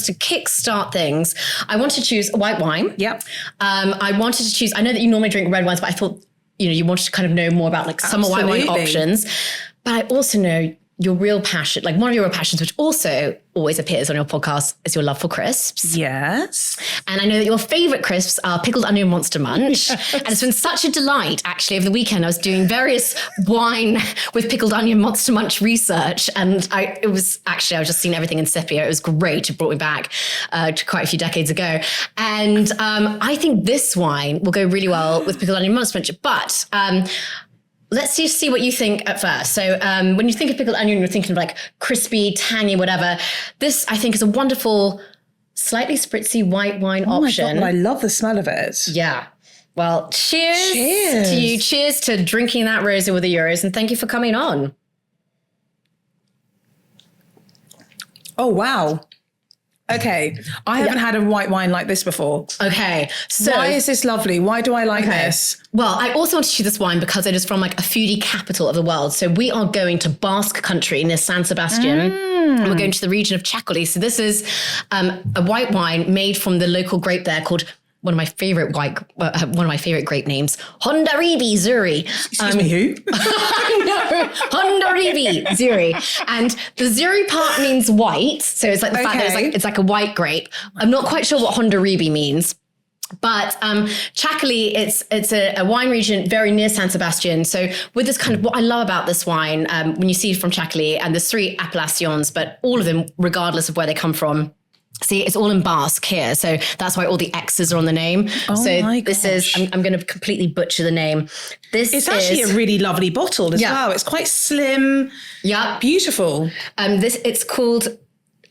to kickstart things, I want to choose a white wine. Yep. I wanted to choose, I know that you normally drink red wines, but I thought, you wanted to kind of know more about like summer white wine options. But I also know your real passion, like one of your real passions, which also always appears on your podcast, is your love for crisps. Yes. And I know that your favorite crisps are pickled onion Monster Munch. Yes. And it's been such a delight, actually, over the weekend. I was doing various wine with pickled onion Monster Munch research. And I was just seeing everything in sepia. It was great. It brought me back to quite a few decades ago. And I think this wine will go really well with pickled onion Monster Munch. But let's just see what you think at first. So when you think of pickled onion, you're thinking of like crispy, tangy, whatever. This, I think, is a wonderful, slightly spritzy white wine option. My God, I love the smell of it. Yeah. Well, cheers to you. Cheers to drinking that rosé with the Euros. And thank you for coming on. Oh, wow. Okay, I haven't had a white wine like this before. Okay, so why is this lovely? Why do I like this? Well, I also want to choose this wine because it is from like a foodie capital of the world. So we are going to Basque country near San Sebastian. And we're going to the region of Txakoli. So this is a white wine made from the local grape there called one of my favorite grape names, Hondaribi Zuri. Excuse me, who? No, Hondaribi Zuri. And the Zuri part means white. So it's like the fact that it's like a white grape. I'm not quite sure what Hondaribi means. But Txakoli, it's a wine region very near San Sebastian. So with this kind of, what I love about this wine, when you see it from Txakoli, and there's 3 appellations, but all of them, regardless of where they come from, see, it's all in Basque here. So that's why all the X's are on the name. Oh so my this is, I'm going to completely butcher the name. It's actually a really lovely bottle as well. It's quite slim. Yeah. Beautiful. It's called,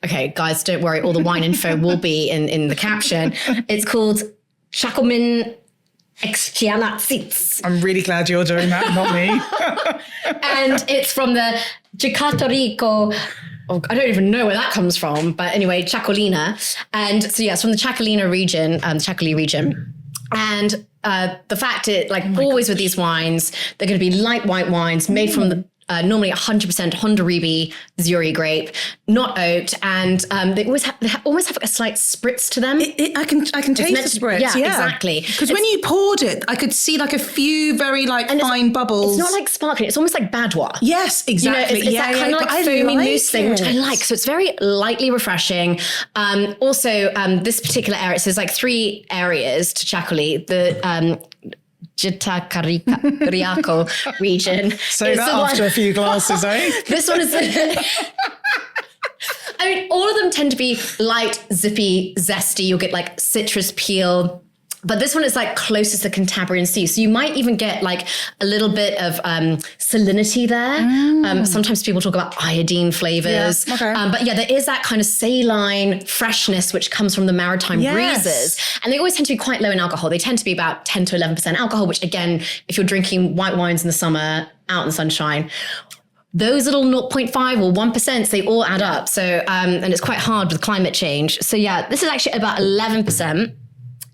okay, guys, don't worry. All the wine info will be in the caption. It's called Txomin Extanix. I'm really glad you're doing that, not me. And it's from the Getariako. Oh, I don't even know where that comes from, but anyway, Txakolina. And so it's from the Txakolina region, the Txakoli region. And the fact always with these wines, they're going to be light white wines made from the normally 100% Hondaribi Zuri grape, not oaked, and they always have like a slight spritz to them. I can taste the spritz. Yeah, exactly. Because when you poured it, I could see like a few very fine bubbles. It's not like sparkling. It's almost like Badois. Yes, exactly. It's that kind of like foamy mousse thing, which I like. So it's very lightly refreshing. Also, this particular area, so there's like 3 areas to Txakoli. The Getariako region. So that after a few glasses, eh? This one is... I mean, all of them tend to be light, zippy, zesty. You'll get like citrus peel. But this one is like closest to Cantabrian Sea. So you might even get like a little bit of salinity there. Sometimes people talk about iodine flavors. Yeah, okay. But yeah, there is that kind of saline freshness which comes from the maritime breezes. And they always tend to be quite low in alcohol. They tend to be about 10 to 11% alcohol, which again, if you're drinking white wines in the summer, out in the sunshine, those little 0.5 or 1%, they all add up. So, and it's quite hard with climate change. So yeah, this is actually about 11%.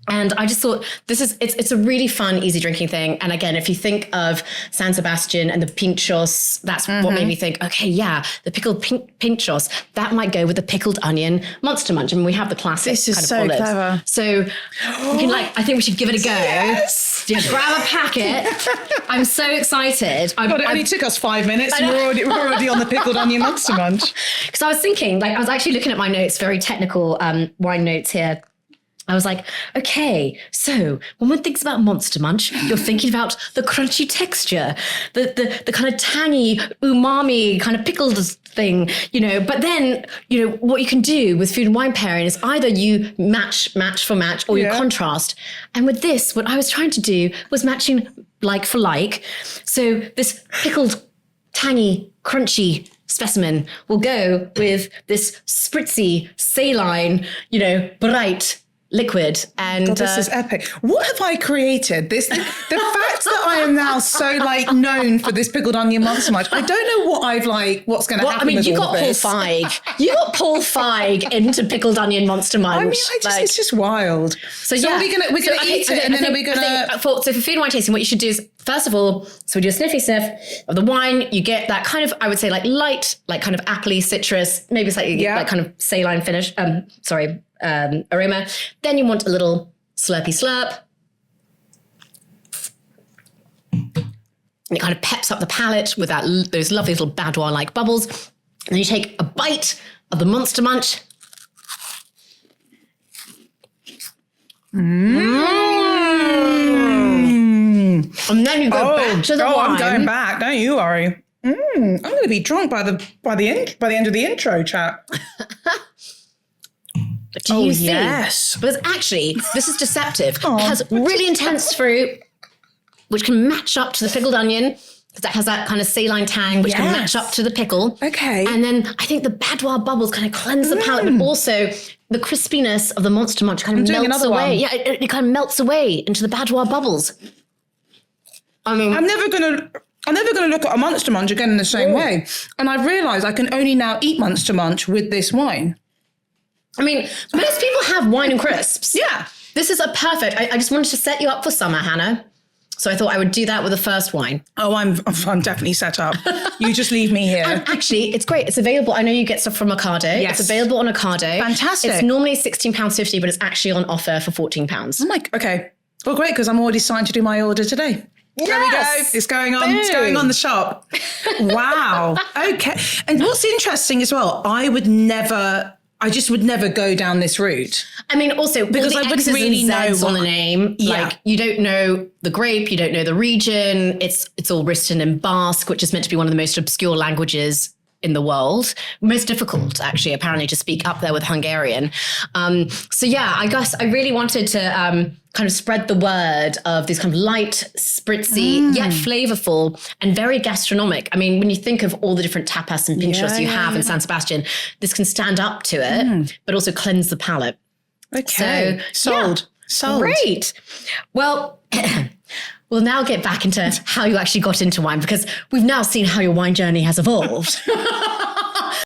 And I just thought it's a really fun, easy drinking thing. And again, if you think of San Sebastian and the pinchos, that's what made me think, okay, yeah, the pickled pinchos, that might go with the pickled onion Monster Munch. I mean, we have the classic this is kind of so olives. Clever. So you can I think we should give it a go. Yes. Yeah, grab a packet. I'm so excited. God, it only took us 5 minutes and we're already on the pickled onion Monster Munch. Because I was thinking, I was actually looking at my notes, very technical wine notes here. I was like, okay, so when one thinks about Monster Munch, you're thinking about the crunchy texture, the kind of tangy, umami kind of pickled thing, But then, what you can do with food and wine pairing is either you match for match, or you contrast. And with this, what I was trying to do was matching like for like. So this pickled, tangy, crunchy specimen will go with this spritzy, saline, bright liquid. And God, this is epic. What have I created? The fact that I am now so known for this pickled onion Monster Munch, I don't know what's going to happen. I mean, with you all got Paul this. Feig. You got Paul Feig into pickled onion Monster Munch. I mean, it's just wild. So yeah, we're gonna eat it, and then we're gonna. For food and wine tasting, what you should do is First of all, so we do a sniffy sniff of the wine. You get that kind of, I would say, like light, like kind of appley citrus, maybe slightly like kind of saline finish. Aroma. Then you want a little slurpy slurp. And it kind of peps up the palate with those lovely little Badois-like bubbles. And then you take a bite of the Monster Munch. And then you go back to the wine. I'm going back. Don't you worry. I'm going to be drunk by the end of the intro, chat. Do you think? Yes. Because actually, this is deceptive. It has really intense fruit, which can match up to the pickled onion. That has that kind of saline tang, which can match up to the pickle. Okay. And then I think the Badois bubbles kind of cleanse the palate, but also the crispiness of the Monster Munch kind of melts away. Yeah, it kind of melts away into the Badois bubbles. I mean, I'm never gonna look at a Monster Munch again in the same way. And I've realised I can only now eat Monster Munch with this wine. I mean, most people have wine and crisps. Yeah. This is a perfect. I just wanted to set you up for summer, Hannah. So I thought I would do that with the first wine. Oh, I'm definitely set up. You just leave me here. And actually, it's great. It's available. I know you get stuff from Ocado. Yes. It's available on Ocado. Fantastic. It's normally £16.50, but it's actually on offer for £14. Oh my, okay. Well, great, because I'm already signed to do my order today. Yes. There we go. It's going on. Boom. It's going on the shop. Wow. Okay. And what's interesting as well, I just would never go down this route. I mean, also, because I wouldn't really know on the name. Yeah. Like, you don't know the grape, you don't know the region. It's all written in Basque, which is meant to be one of the most obscure languages in the world. Most difficult, actually, apparently, to speak up there with Hungarian. So yeah, I guess I really wanted to kind of spread the word of these kind of light, spritzy, yet flavorful and very gastronomic. I mean, when you think of all the different tapas and pinchos you have in San Sebastian, this can stand up to it, but also cleanse the palate. Okay. So, Sold. Great. Well, we'll now get back into how you actually got into wine, because we've now seen how your wine journey has evolved.